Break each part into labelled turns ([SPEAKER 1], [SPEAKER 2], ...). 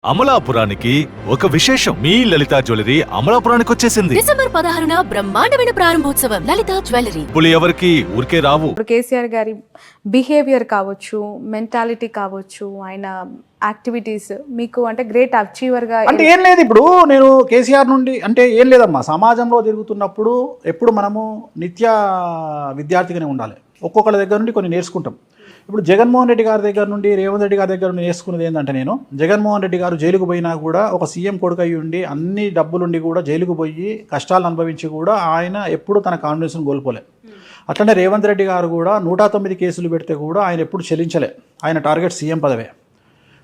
[SPEAKER 1] అమలాపురానికి ఒక విశేషం. మీ లలిత జ్యువెలరీ అమలాపురానికి వచ్చేసింది.
[SPEAKER 2] డిసెంబర్ 16న బ్రహ్మాండమైన ప్రారంభోత్సవం. లలిత జ్యువెలరీ.
[SPEAKER 1] ఇప్పుడు ఎవరికి ఊరికే రావు.
[SPEAKER 3] ఇప్పుడు కేసీఆర్ గారి బిహేవియర్ కావచ్చు, మెంటాలిటీ కావచ్చు, ఆయన యాక్టివిటీస్ మీకు అంటే గ్రేట్ అచీవర్గా
[SPEAKER 4] అంటే ఏం లేదు. ఇప్పుడు నేను కేసీఆర్ నుండి అంటే ఏం లేదమ్మా, సమాజంలో తిరుగుతున్నప్పుడు ఎప్పుడు మనము నిత్య విద్యార్థిగానే ఉండాలి. ఒక్కొక్కళ్ళ దగ్గర నుండి కొన్ని నేర్చుకుంటాం. ఇప్పుడు జగన్మోహన్ రెడ్డి గారి దగ్గర నుండి రేవంత్ రెడ్డి గారి దగ్గర నుండి నేర్చుకున్నది ఏంటంటే, నేను జగన్మోహన్ రెడ్డి గారు జైలుకు పోయినా కూడా ఒక సీఎం కొడుకు అయ్యి ఉండి అన్ని డబ్బులుండి కూడా జైలుకు పోయి కష్టాలు అనుభవించి కూడా ఆయన ఎప్పుడు తన కాన్ఫిడెన్స్ను కోల్పోలే. అట్లనే రేవంత్ రెడ్డి గారు కూడా 109 కేసులు పెడితే కూడా ఆయన ఎప్పుడు చెల్లించలే. ఆయన టార్గెట్ సీఎం పదవే.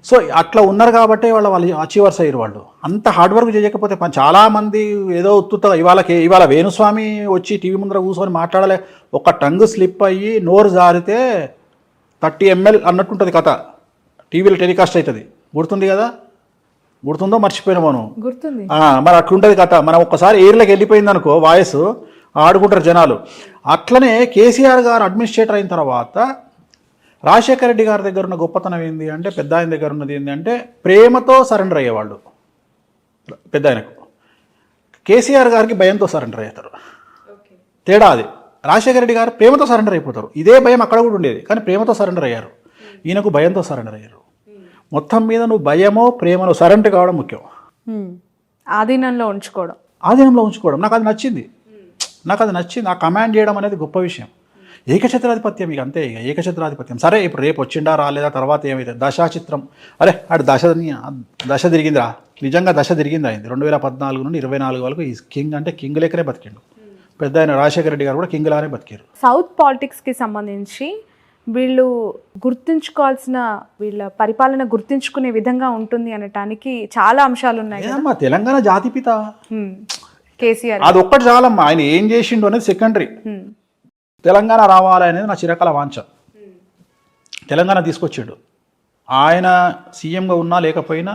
[SPEAKER 4] సో అట్లా ఉన్నారు కాబట్టి వాళ్ళు అచీవర్స్ అయ్యారు. వాళ్ళు అంత హార్డ్ వర్క్ చేయకపోతే చాలామంది ఏదో ఉత్తుత ఇవాళ వేణుస్వామి వచ్చి టీవీ ముందర కూర్చొని మాట్లాడలే, ఒక టంగ్ స్లిప్ అయ్యి నోరు జారితే 30 ml అన్నట్టుంటుంది కథ. టీవీలో టెలికాస్ట్ అవుతుంది. గుర్తుంది కదా? గుర్తుందో మర్చిపోయినా మనం.
[SPEAKER 3] గుర్తుంది.
[SPEAKER 4] మరి అట్లుంటుంది కథ. మనం ఒక్కసారి ఎయిర్లోకి వెళ్ళిపోయింది అనుకో, వాయిస్ ఆడుకుంటారు జనాలు. అట్లనే కేసీఆర్ గారు అడ్మినిస్ట్రేటర్ అయిన తర్వాత రాజశేఖర రెడ్డి గారి దగ్గర ఉన్న గొప్పతనం ఏంది అంటే, పెద్ద ఆయన దగ్గర ఉన్నది ఏంటి అంటే ప్రేమతో సరెండర్ అయ్యేవాళ్ళు. పెద్ద ఆయనకు కేసీఆర్ గారికి భయంతో సరెండర్ అవుతారు. తేడా అది. రాజశేఖర రెడ్డి గారు ప్రేమతో సరెండర్ అయిపోతారు. ఇదే భయం అక్కడ కూడా ఉండేది, కానీ ప్రేమతో సరెండర్ అయ్యారు. ఈయనకు భయంతో సరెండర్ అయ్యారు. మొత్తం మీద నువ్వు భయమో ప్రేమలో సరెండర్ కావడం ముఖ్యం.
[SPEAKER 3] ఆధీనంలో ఉంచుకోవడం.
[SPEAKER 4] నాకు అది నచ్చింది. ఆ కమాండ్ చేయడం అనేది గొప్ప విషయం. ఏకఛత్రాధిపత్యం ఇక అంతే. ఇక ఏకఛత్రాధిపత్యం. సరే ఇప్పుడు రేపు వచ్చిండా రాలేదా తర్వాత ఏమైతే దశాచిత్రం, అరే అటు దశ తిరిగిందిరా. నిజంగా దశ తిరిగింది అయింది. 2014 నుండి 24 వరకు ఈ కింగ్ అంటే కింగ్ లెక్కనే బతికిండు. పెద్ద ఆయన రాజశేఖర రెడ్డి గారు కూడా కింగ్ లానే బతికారు.
[SPEAKER 3] సౌత్ పాలిటిక్స్కి సంబంధించి వీళ్ళు గుర్తుంచుకోవాల్సిన, వీళ్ళ పరిపాలన గుర్తుంచుకునే విధంగా ఉంటుంది అనటానికి చాలా అంశాలు ఉన్నాయి.
[SPEAKER 4] తెలంగాణ జాతిపిత
[SPEAKER 3] కేసీఆర్
[SPEAKER 4] అది ఒక్కటి చాలమ్మా. ఆయన ఏం చేసిండు అనేది సెకండరీ. తెలంగాణ రావాలి అనేది నా చిరకాల వాంఛ. తెలంగాణ తీసుకొచ్చాడు. ఆయన సీఎంగా ఉన్నా లేకపోయినా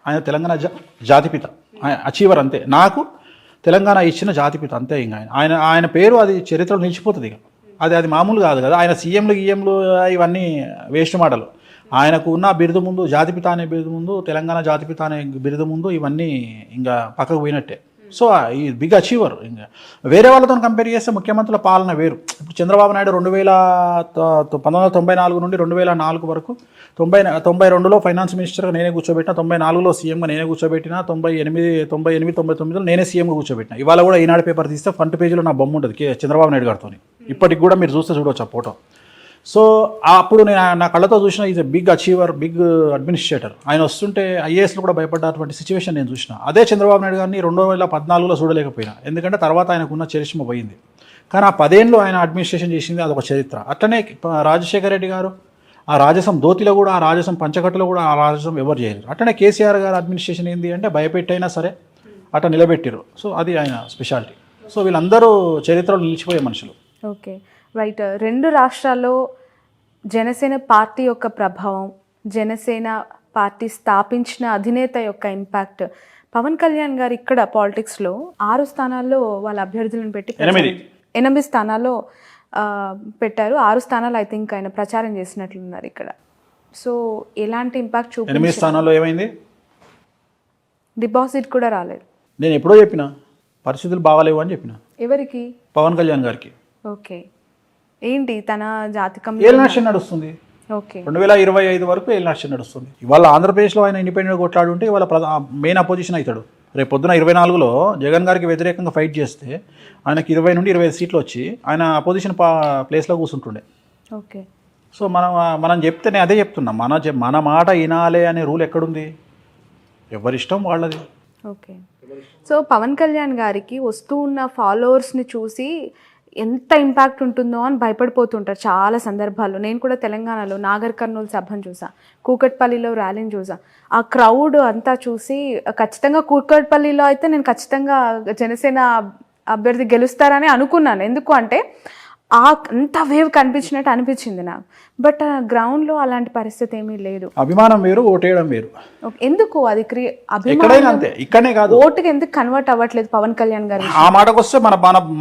[SPEAKER 4] ఆయన తెలంగాణ జాతిపిత, ఆయన అచీవర్ అంతే. నాకు తెలంగాణ ఇచ్చిన జాతిపిత అంతే. ఇంకా ఆయన పేరు అది చరిత్రలో నిలిచిపోతుంది. ఇక అది మామూలు కాదు కదా. ఆయన సీఎంలు ఇవన్నీ వేస్ట్ మాటలు. ఆయనకు ఉన్న బిరుదు ముందు, జాతిపిత అనే బిరుదు ముందు, తెలంగాణ జాతిపిత అనే బిరుదు ముందు ఇవన్నీ ఇంకా పక్కకు పోయినట్టే. సో ఈ బిగ్ అచీవర్. ఇంకా వేరే వాళ్ళతో కంపేర్ చేస్తే ముఖ్యమంత్రుల పాలన వేరు. ఇప్పుడు చంద్రబాబు నాయుడు 1994 నుండి 2004 వరకు 92లో ఫైనాన్స్ మినిస్టర్గా నేనే కూర్చోబెట్టిన, 94లో సీఎంగా నేనే కూర్చోబెట్టిన, 98, 99లో నేనే సీఎంగా కూర్చోబెట్టిన. ఇవాళ కూడా ఈనాడు పేపర్ తీస్తే ఫ్రంట్ పేజీలో నా బొమ్మ ఉంటుంది చంద్రబాబు నాయుడు గారితో. ఇప్పటికి కూడా మీరు చూడవచ్చు ఆ ఫోటో. సో అప్పుడు నేను నా కళ్ళతో చూసిన is a big achiever, big administrator. ఆయన వస్తుంటే ఐఏఎస్లో కూడా భయపడ్డటువంటి సిచ్యువేషన్ నేను చూసిన. అదే చంద్రబాబు నాయుడు గారిని 2014లో చూడలేకపోయినా, ఎందుకంటే తర్వాత ఆయనకున్న చరిష్మ పోయింది. కానీ ఆ 10 ఏళ్ళు ఆయన అడ్మినిస్ట్రేషన్ చేసింది, అదొక చరిత్ర. అట్లనే రాజశేఖర రెడ్డి గారు ఆ రాజసం ధోతిలో కూడా, ఆ రాజసం పంచకట్టులో కూడా ఆ రాజసం ఎవరు చేయరు. అట్లనే కేసీఆర్ గారు అడ్మినిస్ట్రేషన్ ఏంటి అంటే భయపెట్టైనా సరే అట్లా నిలబెట్టారు. సో అది ఆయన స్పెషాలిటీ. సో వీళ్ళందరూ చరిత్రలో నిలిచిపోయే మనుషులు.
[SPEAKER 3] Okay, right. 2 రాష్ట్రాల్లో జనసేన పార్టీ యొక్క ప్రభావం, జనసేన పార్టీ స్థాపించిన అధినేత యొక్క ఇంపాక్ట్, పవన్ కళ్యాణ్ గారు ఇక్కడ పాలిటిక్స్లో 6 స్థానాల్లో వాళ్ళ అభ్యర్థులను పెట్టి 8 స్థానాల్లో పెట్టారు. 6 స్థానాలు ఐ థింక్ ఆయన ప్రచారం చేసినట్లున్నారు ఇక్కడ. సో ఎలాంటి ఇంపాక్ట్
[SPEAKER 4] 8 స్థానాల్లో ఏమైంది?
[SPEAKER 3] డిపాజిట్ కూడా రాలేదు.
[SPEAKER 4] నేను ఎప్పుడో చెప్పిన పరిస్థితులు బాగాలేవు అని చెప్పిన.
[SPEAKER 3] ఎవరికి?
[SPEAKER 4] పవన్ కళ్యాణ్ గారికి.
[SPEAKER 3] ఓకే, ఏంటి తన జాతకం?
[SPEAKER 4] ఏలినాశం నడుస్తుంది.
[SPEAKER 3] ఓకే,
[SPEAKER 4] 2025 వరకు ఏలినాశం నడుస్తుంది. ఇవాళ ఆంధ్రప్రదేశ్లో ఆయన ఇండిపెండెంట్ కొట్లాడుంటే ఇవాళ మెయిన్ అపోజిషన్ అవుతాడు. రేపు పొద్దున 24లో జగన్ గారికి వ్యతిరేకంగా ఫైట్ చేస్తే ఆయనకి 20 నుండి 25 సీట్లు వచ్చి ఆయన అపోజిషన్ ప్లేస్లో కూర్చుంటుండే.
[SPEAKER 3] ఓకే.
[SPEAKER 4] సో మనం చెప్తే నేను అదే చెప్తున్నా, మన మాట వినాలే అనే రూల్ ఎక్కడుంది? ఎవరిష్టం వాళ్ళది.
[SPEAKER 3] ఓకే. సో పవన్ కళ్యాణ్ గారికి వస్తూ ఉన్న ఫాలోవర్స్ని చూసి ఎంత ఇంపాక్ట్ ఉంటుందో అని భయపడిపోతుంటారు చాలా సందర్భాల్లో. నేను కూడా తెలంగాణలో నాగర్ కర్నూలు సభను చూసా, కూకట్పల్లిలో ర్యాలీని చూసా. ఆ క్రౌడ్ అంతా చూసి ఖచ్చితంగా కూకట్పల్లిలో అయితే నేను ఖచ్చితంగా జనసేన అభ్యర్థి గెలుస్తారని అనుకున్నాను. ఎందుకు అంటే అంత వేవ్ కనిపించినట్టు అనిపించింది నాకు. బట్ గ్రౌండ్లో అలాంటి పరిస్థితి ఏమీ లేదు.
[SPEAKER 4] అభిమానం వేరు, ఓటేయడం వేరు.
[SPEAKER 3] ఎందుకు అది
[SPEAKER 4] ఎక్కడైనా అంతే, ఇక్కడనే కాదు.
[SPEAKER 3] ఓటుకి ఎందుకు కన్వర్ట్ అవ్వట్లేదు పవన్ కళ్యాణ్ గారు?
[SPEAKER 4] ఆ మాటకు వస్తే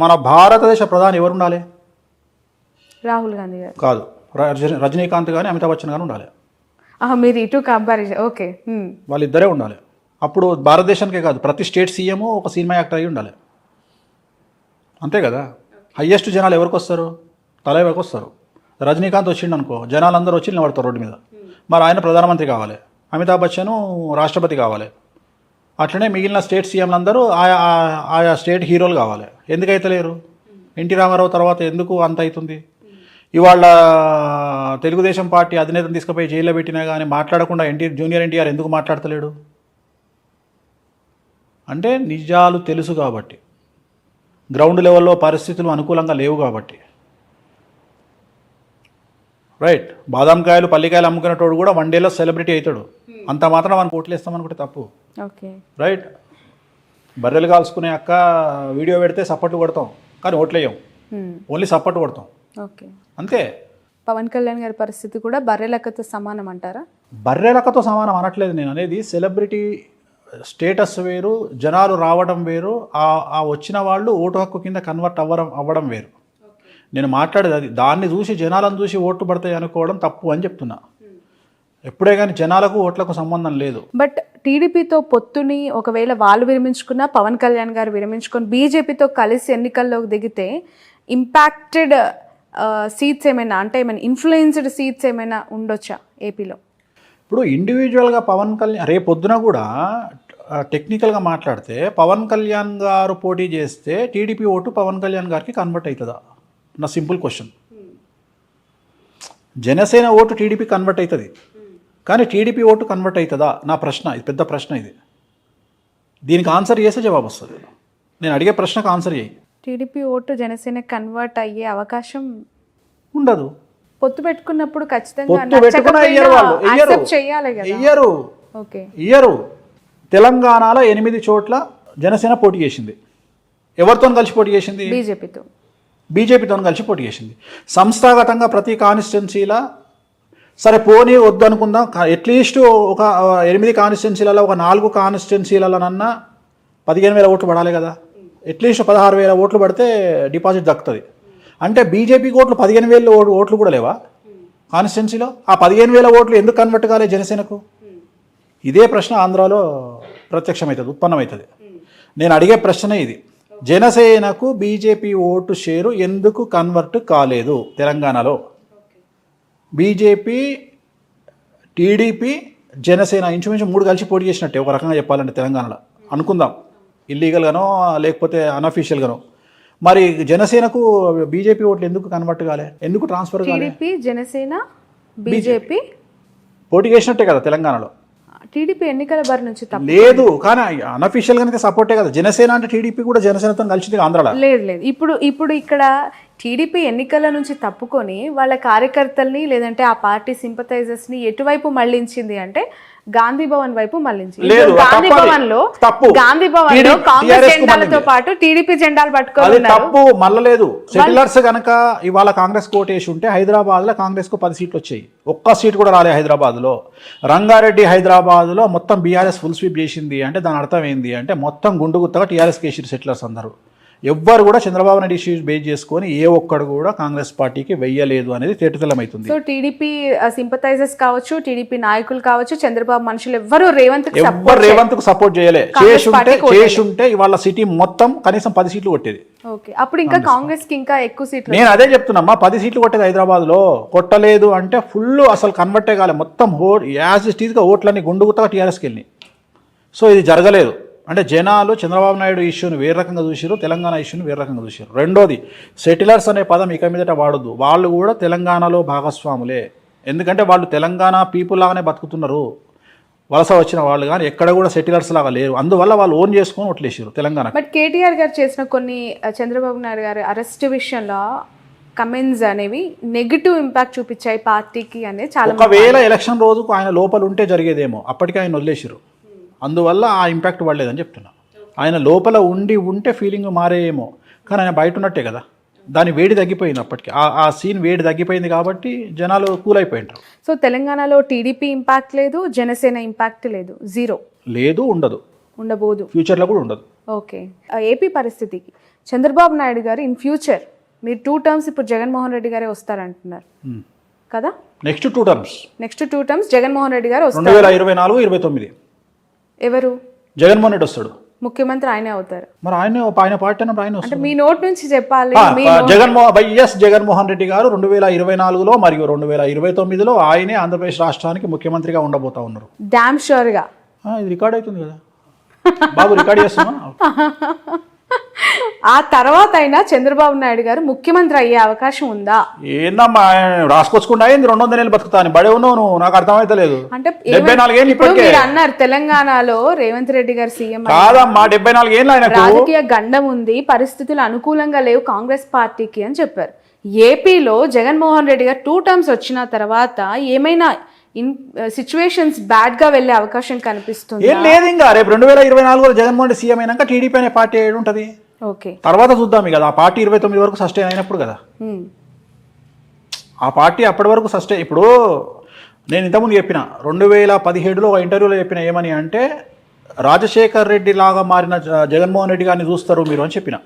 [SPEAKER 4] మన భారతదేశ ప్రధాని ఎవరు ఉండాలి?
[SPEAKER 3] రాహుల్ గాంధీ గారు
[SPEAKER 4] కాదు, రజనీకాంత్ కానీ అమితాబ్ బచ్చన్ కానీ ఉండాలి.
[SPEAKER 3] మీరు ఇటు కంపారిజన్ ఓకే.
[SPEAKER 4] వాళ్ళిద్దరే ఉండాలి. అప్పుడు భారతదేశానికే కాదు, ప్రతి స్టేట్ సీఎం ఒక సినిమా యాక్టర్ అయి ఉండాలి. అంతే కదా. హయ్యెస్ట్ జనాలు ఎవరికి వస్తారు? తలైవకి వస్తారు. రజనీకాంత్ వచ్చిండు అనుకో, జనాలందరూ వచ్చి నిలబడతారు రోడ్డు మీద. మరి ఆయన ప్రధానమంత్రి కావాలి, అమితాబ్ బచ్చన్ రాష్ట్రపతి కావాలి. అట్లనే మిగిలిన స్టేట్ సీఎంలందరూ ఆయా స్టేట్ హీరోలు కావాలి. ఎందుకైతే లేరు? ఎన్టీ రామారావు తర్వాత ఎందుకు అంత అవుతుంది? ఇవాళ తెలుగుదేశం పార్టీ అధినేతను తీసుకుపోయి జైల్లో పెట్టినా కానీ మాట్లాడకుండా జూనియర్ ఎన్టీఆర్ ఎందుకు మాట్లాడతలేడు? అంటే నిజాలు తెలుసు కాబట్టి, గ్రౌండ్ లెవెల్లో పరిస్థితులు అనుకూలంగా లేవు కాబట్టి. రైట్. బాదాంకాయలు పల్లికాయలు అమ్ముకునేటోడు కూడా వన్ డేలో సెలబ్రిటీ అవుతాడు. అంత మాత్రం మనకు ఓట్లు వేస్తామనుకుంటే తప్పు.
[SPEAKER 3] ఓకే.
[SPEAKER 4] రైట్. బర్రెలు కాల్చుకునే అక్క వీడియో పెడితే సపోర్ట్ కొడతాం, కానీ ఓట్లు వేయం, ఓన్లీ సపోర్ట్ కొడతాం.
[SPEAKER 3] ఓకే.
[SPEAKER 4] అంతే.
[SPEAKER 3] పవన్ కళ్యాణ్ గారి పరిస్థితి కూడా బర్రెలక్కతో సమానం అంటారా?
[SPEAKER 4] బర్రెలక్కతో సమానం అనట్లేదు నేను. అనేది సెలబ్రిటీ స్టేటస్ వేరు, జనాలు రావడం వేరు, ఆ వచ్చిన వాళ్ళు ఓటు హక్కు కింద కన్వర్ట్ అవ్వడం వేరు. నేను మాట్లాడేది అది. దాన్ని చూసి జనాలను చూసి ఓట్లు పడతాయి అనుకోవడం తప్పు అని చెప్తున్నా. ఎప్పుడే కానీ జనాలకు ఓట్లకు సంబంధం లేదు.
[SPEAKER 3] బట్ టీడీపీతో పొత్తుని ఒకవేళ వాళ్ళు విరమించుకున్నా, పవన్ కళ్యాణ్ గారు విరమించుకొని బీజేపీతో కలిసి ఎన్నికల్లోకి దిగితే ఇంపాక్టెడ్ సీట్స్ ఏమైనా, అంటే ఏమైనా ఇన్ఫ్లుయెన్స్డ్ సీట్స్ ఏమైనా ఉండొచ్చా ఏపీలో?
[SPEAKER 4] ఇప్పుడు ఇండివిజువల్గా పవన్ కళ్యాణ్ రేపు పొద్దున కూడా టెక్నికల్గా మాట్లాడితే పవన్ కళ్యాణ్ గారు పోటీ చేస్తే టీడీపీ ఓటు పవన్ కళ్యాణ్ గారికి కన్వర్ట్ అవుతుందా? నా simple question. Janasena vote TDP convert అవుతుంది, కానీ టీడీపీ ఓటు కన్వర్ట్ అవుతుందా? నా ప్రశ్న ఇది, పెద్ద ప్రశ్న ఇది. దీనికి ఆన్సర్ చేస్తే జవాబు వస్తుంది. నేను అడిగే ప్రశ్నకు ఆన్సర్ చేయి.
[SPEAKER 3] టీడీపీ ఓటు జనసేన కన్వర్ట్ అయ్యే అవకాశం
[SPEAKER 4] ఉండదు.
[SPEAKER 3] పొత్తు పెట్టుకున్నప్పుడు ఖచ్చితంగా
[SPEAKER 4] పొత్తు పెట్టుకున్నా
[SPEAKER 3] చేయాలి కదా.
[SPEAKER 4] ఇయ్యరు. తెలంగాణలో 8 చోట్ల జనసేన పోటీ చేసింది. ఎవరితో కలిసి పోటీ చేసింది? బీజేపీతో కలిసి పోటీ చేసింది. సంస్థాగతంగా ప్రతి కాన్స్టిట్యున్సీలా సరే పోనీ వద్దు అనుకుందాం, అట్లీస్ట్ ఒక 8 కాన్స్టిట్యున్సీలలో ఒక 4 కాన్స్టిట్యున్సీలలోనన్నా 15,000 ఓట్లు పడాలి కదా. అట్లీస్ట్ 16,000 ఓట్లు పడితే డిపాజిట్ దక్కుతుంది. అంటే బీజేపీకి ఓట్లు 15,000 ఓట్లు కూడా లేవా కాన్స్టిట్యున్సీలో? ఆ 15,000 ఓట్లు ఎందుకు కన్వర్ట్ కాలే జనసేనకు? ఇదే ప్రశ్న ఆంధ్రాలో ప్రత్యక్షమవుతుంది, ఉత్పన్నమవుతుంది. నేను అడిగే ప్రశ్నే ఇది. జనసేనకు బీజేపీ ఓటు షేరు ఎందుకు కన్వర్ట్ కాలేదు తెలంగాణలో? బీజేపీ, టీడీపీ, జనసేన ఇంచుమించు 3 కలిసి పోటీ చేసినట్టే ఒక రకంగా చెప్పాలంటే తెలంగాణలో అనుకుందాం, ఇల్లీగల్గానో లేకపోతే అన్అఫీషియల్గానో. మరి జనసేనకు బీజేపీ ఓట్లు ఎందుకు కన్వర్ట్ కాలే? ఎందుకు ట్రాన్స్ఫర్ కాలే?
[SPEAKER 3] జనసేన బీజేపీ
[SPEAKER 4] పోటీ చేసినట్టే కదా తెలంగాణలో.
[SPEAKER 3] టీడీపీ ఎన్నికల బారి నుంచి
[SPEAKER 4] లేదు, కానీ అన్అఫీషియల్ గానే సపోర్టే కదా. జనసేన అంటే టీడీపీ కూడా జనసేనతో కలిసింది ఆంధ్రాలో.
[SPEAKER 3] లేదు. ఇప్పుడు ఇక్కడ టీడీపీ ఎన్నికల నుంచి తప్పుకొని వాళ్ళ కార్యకర్తల్ని లేదంటే ఆ పార్టీ సింపథైజర్స్ ని ఎటువైపు మళ్ళించింది అంటే గాంధీ భవన్ వైపు మళ్ళించింది. గాంధీ భవన్ లో కాంగ్రెస్ జెండాలతో పాటు టీడీపీ జెండాలు పట్టుకొని
[SPEAKER 4] తప్పు మళ్ళలేదు. సెటిలర్స్ గనక ఇవాళ కాంగ్రెస్ కోటేసి ఉంటే హైదరాబాద్ లో కాంగ్రెస్ కు 10 సీట్లు వచ్చాయి. ఒక్క సీట్ కూడా రాలే హైదరాబాద్ లో. రంగారెడ్డి హైదరాబాద్ లో మొత్తం బీఆర్ఎస్ ఫుల్ స్వీప్ చేసింది అంటే దాని అర్థం ఏంది అంటే మొత్తం గుండుగుత్తగా టీఆర్ఎస్ కేసీఆర్ సెటిలర్స్ అందరూ. ఎవ్వరు కూడా చంద్రబాబు నాయుడు ఇష్యూస్ బేస్ చేసుకొని ఏ ఒక్కడు కూడా కాంగ్రెస్ పార్టీకి వెయ్యలేదు అనేది తేటతెల్లమవుతుంది.
[SPEAKER 3] సో టీడీపీ సింపథైజర్స్ కావచ్చు, టీడీపీ నాయకులు కావచ్చు, చంద్రబాబు మనుషులు ఎవ్వరు రేవంత్ కు సపోర్ట్
[SPEAKER 4] చేయలే. చేసుంటే ఇవాళ సిటీ మొత్తం కనీసం 10 సీట్లు కొట్టేది.
[SPEAKER 3] అప్పుడు ఇంకా కాంగ్రెస్ కి ఇంకా ఎక్కువ సీట్లు.
[SPEAKER 4] నేను అదే చెప్తున్నా, 10 సీట్లు కొట్టేది హైదరాబాద్ లో. కొట్టలేదు అంటే ఫుల్ అసలు కన్వర్టే కాలే. మొత్తం యాజ్ ఇట్ ఈజ్ గా ఓట్లన్నీ గుండుగుతా టీఆర్ఎస్కి వెళ్ళినాయి. సో ఇది జరగలేదు. అంటే జనాలు చంద్రబాబు నాయుడు ఇష్యూని వేరే రకంగా చూసారు, తెలంగాణ ఇష్యూని వేరే రకంగా చూసారు. రెండోది, సెటిలర్స్ అనే పదం ఇక మీదట వాడద్దు. వాళ్ళు కూడా తెలంగాణలో భాగస్వాములే. ఎందుకంటే వాళ్ళు తెలంగాణ పీపుల్ లాగానే బతుకుతున్నారు. వలస వచ్చిన వాళ్ళు కానీ ఎక్కడ కూడా సెటిలర్స్ లాగా లేరు. అందువల్ల వాళ్ళు ఓన్ చేసుకొని ఓట్లేసారు తెలంగాణ.
[SPEAKER 3] బట్ కేటీఆర్ గారు చేసిన కొన్ని చంద్రబాబు నాయుడు గారి అరెస్ట్ విషయంలో కమెంట్స్ అనేవి నెగిటివ్ ఇంపాక్ట్ చూపించాయి పార్టీకి అనేది చాలా.
[SPEAKER 4] ఒకవేళ ఎలక్షన్ రోజుకు ఆయన లోపల ఉంటే జరిగేదేమో, అప్పటికే ఆయన వదిలేసారు. అందువల్ల ఆ ఇంపాక్ట్ పడలేదని చెప్తున్నా. ఆయన లోపల ఉంటే ఫీలింగ్ మారేమో, కానీ ఆయన బయట ఉన్నట్టే కదా. దాని వేడి తగ్గిపోయింది. అప్పటికి ఆ సీన్ వేడి తగ్గిపోయింది కాబట్టి జనాలు కూల్ అయిపోయింటారు.
[SPEAKER 3] సో తెలంగాణలో టీడీపీ ఇంపాక్ట్ లేదు, జనసేన ఇంపాక్ట్ లేదు, జీరో లేదు, ఉండబోదు, ఫ్యూచర్లో కూడా ఉండదు. ఓకే. ఏపీ పరిస్థితికి చంద్రబాబు నాయుడు గారు ఇన్ ఫ్యూచర్, మీరు 2 టర్మ్స్ ఇప్పుడు జగన్మోహన్ రెడ్డి గారే వస్తారంటున్నారు కదా.
[SPEAKER 4] Next 2 terms,
[SPEAKER 3] next 2 terms Jaganmohan Reddy గారు వస్తారు.
[SPEAKER 4] 2024-29
[SPEAKER 3] ఎవరు
[SPEAKER 4] జగన్మోహన్ రెడ్డి వస్తాడు,
[SPEAKER 3] ముఖ్యమంత్రి ఆయనే అవుతారు.
[SPEAKER 4] మరి ఆయన పార్టీ అన్నప్పుడు ఆయన
[SPEAKER 3] అంటే
[SPEAKER 4] వస్తాడు.
[SPEAKER 3] మీ నోట్ నుంచి చెప్పాలి.
[SPEAKER 4] జగన్మోహన్ రెడ్డి గారు 2024లో మరియు 2029లో ఆయనే ఆంధ్రప్రదేశ్ రాష్ట్రానికి ముఖ్యమంత్రిగా ఉండబోతా ఉన్నారు.
[SPEAKER 3] డామ్ షూర్ గా.
[SPEAKER 4] ఇది రికార్డ్ అవుతుంది కదా బాబు, రికార్డ్ చేస్తున్నా.
[SPEAKER 3] ఆ తర్వాత అయినా చంద్రబాబు నాయుడు గారు ముఖ్యమంత్రి అయ్యే అవకాశం ఉందా?
[SPEAKER 4] ఏందమ్మా రాసుకొచ్చుకుంటా అయింది 200 ఏళ్ళు బతుకుతాను బడే ఉన్నావు నువ్వు, నాకు అర్థమైతలేదు.
[SPEAKER 3] అంటే
[SPEAKER 4] 74 ఏళ్ళు
[SPEAKER 3] ఇప్పుడు
[SPEAKER 4] ఇప్పటికే
[SPEAKER 3] మీరు అన్నారు తెలంగాణలో రేవంత్ రెడ్డి గారు సీఎం
[SPEAKER 4] కాదమ్మా, 74 ఏళ్ళు ఆయనకు.
[SPEAKER 3] రాజకీయ గండం ఉంది, పరిస్థితులు అనుకూలంగా లేవు కాంగ్రెస్ పార్టీకి అని చెప్పారు. ఏపీలో జగన్మోహన్ రెడ్డి గారు 2 టర్మ్స్ వచ్చిన తర్వాత ఏమైనా సిచ్యువేషన్స్ బ్యాడ్ గా వెళ్లే అవకాశం కనిపిస్తుంది?
[SPEAKER 4] ఏం లేదు, ఇంకా రేపు 2024లో జగన్మోహన్ రెడ్డి సీఎం అయినాక టీడీపీ అనే పార్టీ ఏడు ఉంటుంది.
[SPEAKER 3] ఓకే,
[SPEAKER 4] తర్వాత చూద్దాం కదా, ఆ పార్టీ 29 వరకు సస్టైన్ అయినప్పుడు కదా, ఆ పార్టీ అప్పటి వరకు సస్టైన్. ఇప్పుడు నేను ఇంతకుముందు చెప్పిన 2017లో ఒక ఇంటర్వ్యూలో చెప్పిన ఏమని అంటే, రాజశేఖర్ రెడ్డి లాగా మారిన జగన్మోహన్ రెడ్డి గారిని చూస్తారు మీరు అని చెప్పిన.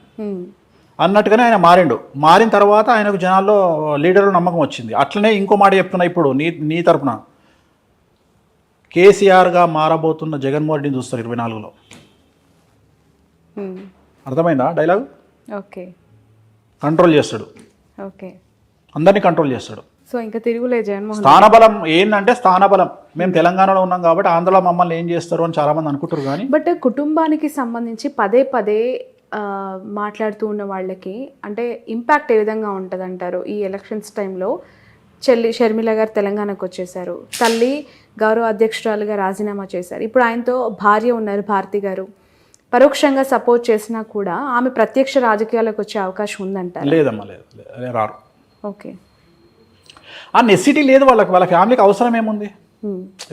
[SPEAKER 4] అన్నట్టుగానే ఆయన మారిండు. మారిన తర్వాత ఆయనకు జనాల్లో లీడర్లు నమ్మకం వచ్చింది. అట్లనే ఇంకో మాట చెప్తున్నా ఇప్పుడు నీ తరపున, కేసీఆర్గా మారబోతున్న జగన్మోహన్ రెడ్డిని చూస్తారు 24లో. అర్థమైందా డైలాగ్?
[SPEAKER 3] ఓకే,
[SPEAKER 4] కంట్రోల్ చేస్తాడు,
[SPEAKER 3] ఓకే,
[SPEAKER 4] అందరినీ కంట్రోల్ చేస్తాడు.
[SPEAKER 3] సో ఇంకా తిరుగులే జగన్మోహన్.
[SPEAKER 4] స్థానబలం ఏంటంటే, స్థానబలం మేము తెలంగాణలో ఉన్నాం కాబట్టి ఆంధ్రలో మమ్మల్ని ఏం చేస్తారు అని చాలామంది అనుకుంటారు. కానీ
[SPEAKER 3] బట్ కుటుంబానికి సంబంధించి పదే పదే మాట్లాడుతూ ఉన్న వాళ్ళకి అంటే ఇంపాక్ట్ ఏ విధంగా ఉంటుంది అంటారు? ఈ ఎలక్షన్స్ టైంలో చెల్లి షర్మిల గారు తెలంగాణకు వచ్చేసారు, తల్లి గౌరవ అధ్యక్షురాలుగా రాజీనామా చేశారు, ఇప్పుడు ఆయనతో భార్య ఉన్నారు భారతి గారు. పరోక్షంగా సపోర్ట్ చేసినా కూడా ఆమె ప్రత్యక్ష రాజకీయాలకు వచ్చే అవకాశం ఉందంటారు?
[SPEAKER 4] లేదమ్మా, లేదు, రారు.
[SPEAKER 3] ఓకే,
[SPEAKER 4] ఆ నెసిటీ లేదు వాళ్ళకి, వాళ్ళ ఫ్యామిలీకి అవసరం ఏముంది?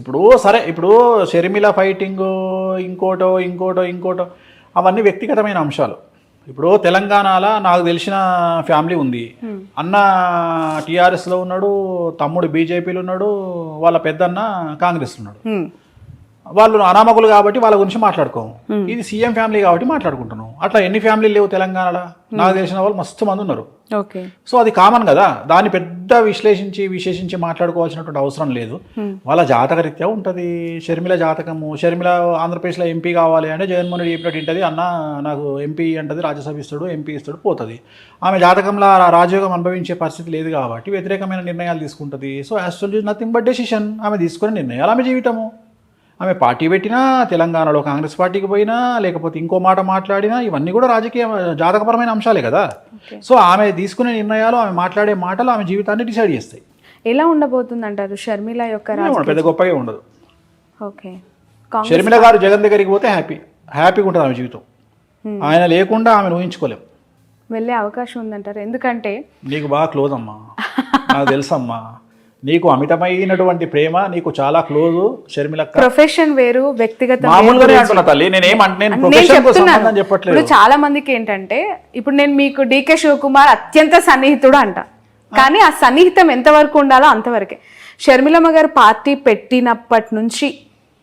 [SPEAKER 4] ఇప్పుడు సరే, ఇప్పుడు షర్మిల ఫైటింగ్ ఇంకోటో అవన్నీ వ్యక్తిగతమైన అంశాలు. ఇప్పుడు తెలంగాణలో నాకు తెలిసిన ఫ్యామిలీ ఉంది, అన్న టీఆర్ఎస్లో ఉన్నాడు, తమ్ముడు బీజేపీలో ఉన్నాడు, వాళ్ళ పెద్దన్న కాంగ్రెస్లో ఉన్నాడు. వాళ్ళు అనామకులు కాబట్టి వాళ్ళ గురించి మాట్లాడుకోము. ఇది సీఎం ఫ్యామిలీ కాబట్టి మాట్లాడుకుంటున్నాం. అట్లా ఎన్ని ఫ్యామిలీలు లేవు తెలంగాణలో, నాకు తెలిసిన వాళ్ళు మస్తు మంది ఉన్నారు.
[SPEAKER 3] ఓకే,
[SPEAKER 4] సో అది కామన్ కదా, దాన్ని పెద్ద విశేషించి మాట్లాడుకోవాల్సినటువంటి అవసరం లేదు. వాళ్ళ జాతకరీత్యా ఉంటుంది. షర్మిల జాతకము, షర్మిల ఆంధ్రప్రదేశ్లో ఎంపీ కావాలి అంటే జగన్మోహన్ రెడ్డి చెప్పినట్టు ఉంటుంది, అన్న నాకు ఎంపీ అంటది, రాజ్యసభ ఇస్తాడు, ఎంపీ ఇస్తాడు, పోతుంది. ఆమె జాతకంలో రాజయోగం అనుభవించే పరిస్థితి లేదు కాబట్టి వ్యతిరేకమైన నిర్ణయాలు తీసుకుంటుంది. So actually nothing but decision. ఆమె తీసుకునే నిర్ణయాలు ఆమె జీవితము. ఆమె పార్టీ పెట్టినా, తెలంగాణలో కాంగ్రెస్ పార్టీకి పోయినా, లేకపోతే ఇంకో మాట మాట్లాడినా, ఇవన్నీ కూడా రాజకీయ జాతకపరమైన అంశాలే కదా. సో ఆమె తీసుకునే నిర్ణయాలు, ఆమె మాట్లాడే మాటలు ఆమె జీవితాన్ని డిసైడ్ చేస్తాయి.
[SPEAKER 3] ఎలా ఉండబోతుంది అంటారు షర్మిల యొక్క
[SPEAKER 4] పెద్ద గొప్పగా ఉండదు.
[SPEAKER 3] ఓకే,
[SPEAKER 4] షర్మిల గారు జగన్ దగ్గరికి పోతే హ్యాపీగా ఉంటుంది ఆమె జీవితం. ఆయన లేకుండా ఆమెను ఊహించుకోలేం.
[SPEAKER 3] వెళ్ళే అవకాశం ఉందంటారు? ఎందుకంటే
[SPEAKER 4] నీకు బాగా క్లోజ్ అమ్మా, నాకు తెలుసమ్మా, నీకు అమితమైనటువంటి ప్రేమ, నీకు చాలా క్లోజ్ షర్మిల. ప్రొఫెషన్
[SPEAKER 3] వేరు, వ్యక్తిగత
[SPEAKER 4] మామూలుగానే అంటున్నా తల్లి, చెప్పట్లేదు.
[SPEAKER 3] చాలా మందికి ఏంటంటే, ఇప్పుడు నేను మీకు డీకే శివకుమార్ అత్యంత సన్నిహితుడు అంట, కానీ ఆ సన్నిహితం ఎంతవరకు ఉండాలో అంతవరకే. షర్మిలమ్మ గారు పార్టీ పెట్టినప్పటి నుంచి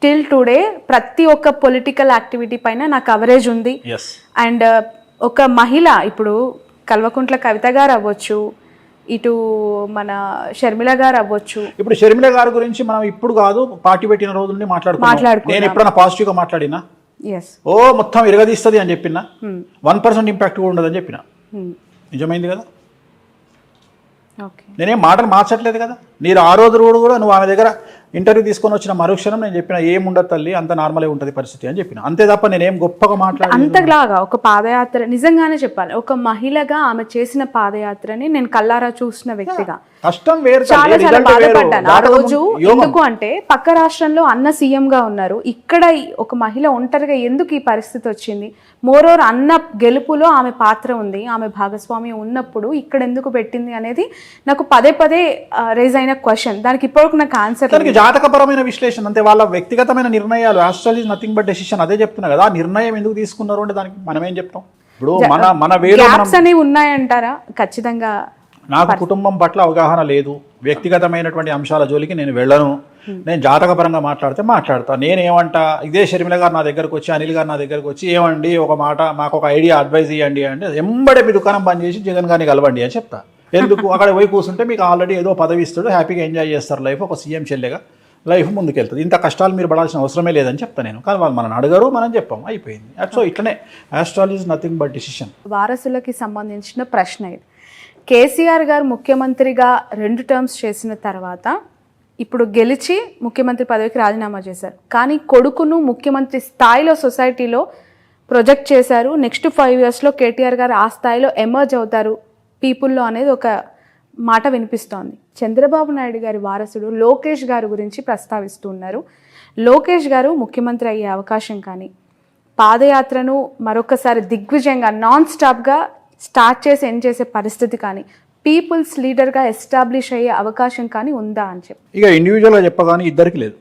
[SPEAKER 3] టిల్ టుడే ప్రతి ఒక్క పొలిటికల్ యాక్టివిటీ పైన నా కవరేజ్ ఉంది. అండ్ ఒక మహిళ, ఇప్పుడు కల్వకుంట్ల కవిత గారు అవ్వచ్చు, ఇటు మన షర్మిల గారు అవ్వచ్చు.
[SPEAKER 4] ఇప్పుడు షర్మిల గారి గురించి మనం ఇప్పుడు కాదు, పార్టీ పెట్టిన రోజు నుండి మాట్లాడుకుంటున్నాం. నేను ఎప్పుడైనా పాజిటివ్ గా మాట్లాడినా, మొత్తం ఇరగదీస్తుంది అని చెప్పిన, 1% ఇంపాక్ట్ కూడా ఉండదని చెప్పిన, నిజమైంది కదా. నేనేం మాటలు మార్చట్లేదు కదా. మీరు ఆ రోజు కూడా నువ్వు ఆమె దగ్గర ఇంటర్వ్యూ తీసుకొని వచ్చిన మరుక్షణం నేను చెప్పిన, ఏముండదు తల్లి, అంత నార్మలే ఉంటుంది పరిస్థితి అని చెప్పిన, అంతే తప్ప నేనేం గొప్పగా మాట్లాడాను.
[SPEAKER 3] అంతలాగా ఒక పాదయాత్ర, నిజంగానే చెప్పాలి, ఒక మహిళగా ఆమె చేసిన పాదయాత్రని నేను కల్లారా చూసిన వ్యక్తిగా
[SPEAKER 4] కష్టం వేరు,
[SPEAKER 3] చాలా చాలా బాధపడ్డాను ఆ రోజు. ఎందుకు అంటే పక్క రాష్ట్రంలో అన్న సీఎం గా ఉన్నారు, ఇక్కడ ఒక మహిళ ఒంటరిగా ఎందుకు ఈ పరిస్థితి వచ్చింది? మోరోవర్ అన్న గెలుపులో ఆమె పాత్ర ఉంది, ఆమె భాగస్వామ్యం ఉన్నప్పుడు ఇక్కడ ఎందుకు పెట్టింది అనేది నాకు పదే రేజ్ అయిన క్వశ్చన్. దానికి ఇప్పటివరకు నాకు ఆన్సర్.
[SPEAKER 4] జాతకపరమైన విశ్లేషణ అంతే, వాళ్ళ వ్యక్తిగతమైన నిర్ణయాలు. Astrology nothing but decision. అదే చెప్తున్నా కదా, ఆ నిర్ణయం ఎందుకు తీసుకున్నారు అంటే దానికి మనం ఏం చెప్తాం? ఇప్పుడు మన
[SPEAKER 3] గ్యాప్స్ అనేవి ఉన్నాయంటారా? ఖచ్చితంగా
[SPEAKER 4] నాకు కుటుంబం పట్ల అవగాహన లేదు, వ్యక్తిగతమైనటువంటి అంశాల జోలికి నేను వెళ్ళను. నేను జాతకపరంగా మాట్లాడతా. నేనేమంటా, ఇదే షర్మిల గారు నా దగ్గరకు వచ్చి, అనిల్ గారు నా దగ్గరకు వచ్చి, ఏమండి ఒక మాట మాకు ఒక ఐడియా అడ్వైజ్ ఇవ్వండి అంటే, ఎంబడే మీ దుకాణం బంద్ చేసి జగన్ గారిని కలవండి అని చెప్తా. ఎందుకు అక్కడ పోయి కూర్చుంటే మీకు ఆల్రెడీ ఏదో పదవి ఇస్తాడు, హ్యాపీగా ఎంజాయ్ చేస్తారు లైఫ్, ఒక సీఎం చెల్లెగా లైఫ్ ముందుకెళ్తుంది. ఇంత కష్టాలు మీరు పడాల్సిన అవసరమే లేదని చెప్తాను నేను. కానీ వాళ్ళు మనం అడగరు, మనం చెప్పాం, అయిపోయింది. సో ఇట్లనే astrology is nothing but decision.
[SPEAKER 3] వారసులకి సంబంధించిన ప్రశ్న ఇది. కేసీఆర్ గారు ముఖ్యమంత్రిగా 2 టర్మ్స్ చేసిన తర్వాత ఇప్పుడు గెలిచి ముఖ్యమంత్రి పదవికి రాజీనామా చేశారు. కానీ కొడుకును ముఖ్యమంత్రి స్థాయిలో సొసైటీలో ప్రొజెక్ట్ చేశారు. నెక్స్ట్ 5 yearsలో కేటీఆర్ గారు ఆ స్థాయిలో ఎమర్జ్ అవుతారు పీపుల్లో అనేది ఒక మాట వినిపిస్తోంది. చంద్రబాబు నాయుడు గారి వారసుడు లోకేష్ గారి గురించి ప్రస్తావిస్తున్నారు. లోకేష్ గారు ముఖ్యమంత్రి అయ్యే అవకాశం కానీ, పాదయాత్రను మరొకసారి దిగ్విజయంగా నాన్ స్టాప్గా స్టార్ట్ చేసి ఎండ్ చేసే పరిస్థితి కానీ, పీపుల్స్ లీడర్గా ఎస్టాబ్లిష్ అయ్యే అవకాశం కానీ ఉందా అని చెప్పి
[SPEAKER 4] ఇక ఇండివిజువల్గా చెప్పగానే ఇద్దరికి లేదు,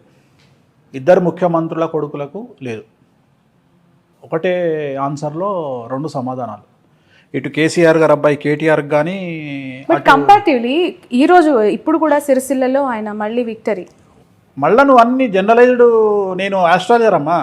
[SPEAKER 4] ఇద్దరు ముఖ్యమంత్రుల కొడుకులకు లేదు. ఒకటే ఆన్సర్లో 2 సమాధానాలు. ఇటు కేసీఆర్ గారు అబ్బాయి కేటీఆర్ కానీ,
[SPEAKER 3] బట్ కంపారిటివ్లీ ఈరోజు ఇప్పుడు కూడా సిరిసిల్లలో ఆయన మళ్ళీ విక్టరీ.
[SPEAKER 4] మళ్ళీ నువ్వు అన్ని జనరలైజ్డ్, నేను ఆస్ట్రాలజర్ అమ్మా,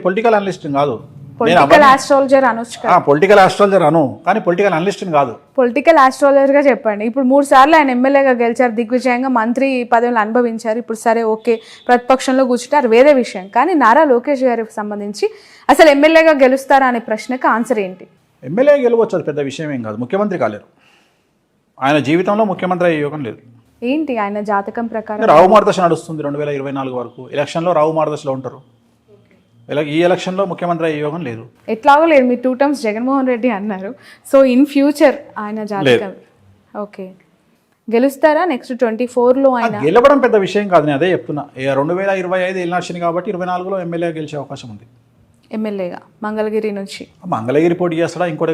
[SPEAKER 4] పొలిటికల్ అనలిస్ట్ కాదు.
[SPEAKER 3] పొలిటికల్ ఆస్ట్రాలజర్ అనొచ్చు కదా.
[SPEAKER 4] పొలిటికల్ ఆస్ట్రాలజర్ అను, కానీ పొలిటికల్ అనలిస్ట్ కాదు.
[SPEAKER 3] పొలిటికల్ ఆస్ట్రాలజర్గా చెప్పండి. ఇప్పుడు 3 సార్లు ఆయన ఎమ్మెల్యేగా గెలిచారు, దిగ్విజయంగా మంత్రి పదవులు అనుభవించారు. ఇప్పుడు సరే ఓకే ప్రతిపక్షంలో కూర్చుంటారు, వేరే విషయం. కానీ నారా లోకేష్ గారికి సంబంధించి అసలు ఎమ్మెల్యేగా గెలుస్తారా అనే ప్రశ్నకు ఆన్సర్ ఏంటి?
[SPEAKER 4] ఎమ్మెల్యే గెలవచ్చు, అది పెద్ద విషయం ఏం కాదు. ముఖ్యమంత్రి కాలేరు, ఆయన జీవితంలో ముఖ్యమంత్రి అయ్యే యోగం లేదు.
[SPEAKER 3] ఏంటి ఆయన జాతకం ప్రకారం?
[SPEAKER 4] రావు మార్గదర్శ నడుస్తుంది 2024 వరకు. ఎలక్షన్లో రావు మార్గదర్శలో ఉంటారు. ఈ ఎలక్షన్లో ముఖ్యమంత్రి అయ్యే యోగం లేదు.
[SPEAKER 3] ఎట్లాగో లేదు. మీరు 2 terms జగన్మోహన్ రెడ్డి అన్నారు. సో ఇన్ ఫ్యూచర్ ఆయన జాతకం ఓకే గెలుస్తారా నెక్స్ట్ 24లో? ఆయన
[SPEAKER 4] గెలవడం పెద్ద విషయం కాదు, నేను అదే చెప్తున్నా. 2025 ఎలక్షన్ కాబట్టి 24లో ఎమ్మెల్యే గెలిచే అవకాశం ఉంది.
[SPEAKER 3] ఎమ్మెల్యేగా మంగళగిరి నుంచి
[SPEAKER 4] మంగళగిరి పోటీ చేస్తాడా, ఇంకోటి